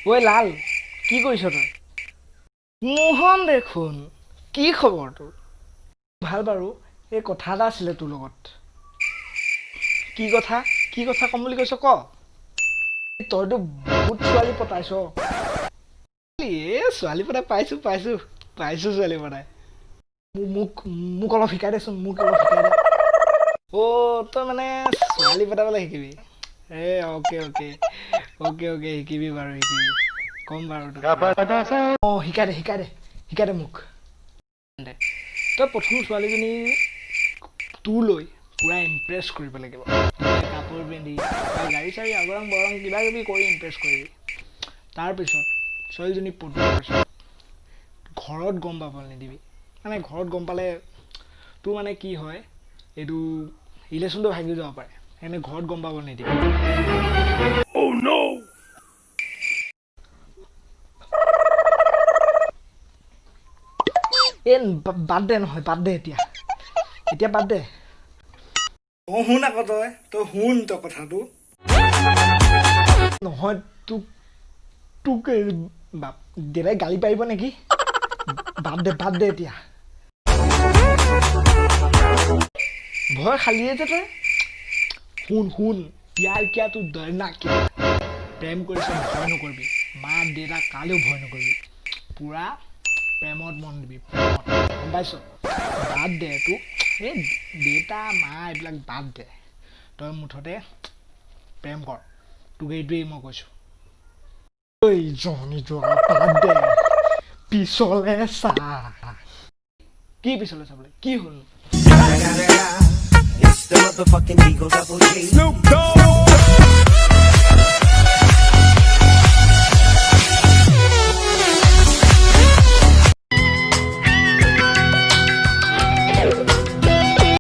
ঐ লাল কি কৰিছ তই? মোহন দেখোন, কি খবৰ তোৰ? ভাল বাৰু। এই কথা এটা আছিলে তোৰ লগত। কি কথা? কি কথা ক'ম বুলি কৈছ ক? তইতো বহুত ছোৱালী পতাইছ। ছোৱালী পতাই পাইছো ছোৱালী পতাই। মোক মোক অলপ শিকাই দেচোন, মোক অলপ শিকাই দে। তই মানে ছোৱালী পতাবলৈ শিকিবি? অ'কে অ'কে অ'কে অ'কে শিকিবি বাৰু, শিকিবি। কম বাৰু শিকাই দে মোক। তই প্ৰথম ছোৱালীজনী তোৰ লৈ পুৰা ইমপ্ৰেছ কৰিব লাগিব। কাপোৰ পিন্ধি গাড়ী চাড়ী আগৰং বৰং কিবা কিবি কৰি ইমপ্ৰেছ কৰিবি। তাৰপিছত ছোৱালীজনী পটোৱাৰ পিছত ঘৰত গম পাবলৈ নিদিবি। মানে ঘৰত গম পালে তোৰ মানে কি হয়, এইটো ৰিলেশ্যনটো ভাগি যাব পাৰে। সেইকাৰণে ঘৰত গম পাবলৈ নিদিবি। বাদ দে নহয়, বাদ দে এতিয়া বাদ দে। শুন আকৌ তই শুন কথাটো নহয়। তোক দেউতাই গালি পাৰিব নেকি? বাদ দে এতিয়া। ভয় খালিয়ে যে তই। শুন কিয়া তোৰ দৰনা কিয়া প্ৰেম কৰিছ, ভয় নকৰিবি। মা দেউতা কালেও ভয় নকৰিবি। পুৰা প্ৰেমত মন দিবি, প্ৰেমত, গম পাইছ? বাদ দে তোক এই দেউতা মা এইবিলাক বাদ দে। তই মুঠতে প্ৰেম কৰ, তোক এইটোৱেই মই কৈছোঁ। বাদ দে, পিছলে চা। কি পিছলে চাবলৈ, কি হ'ল? It's the motherfucking Eagle Double G. Snoop Dogg.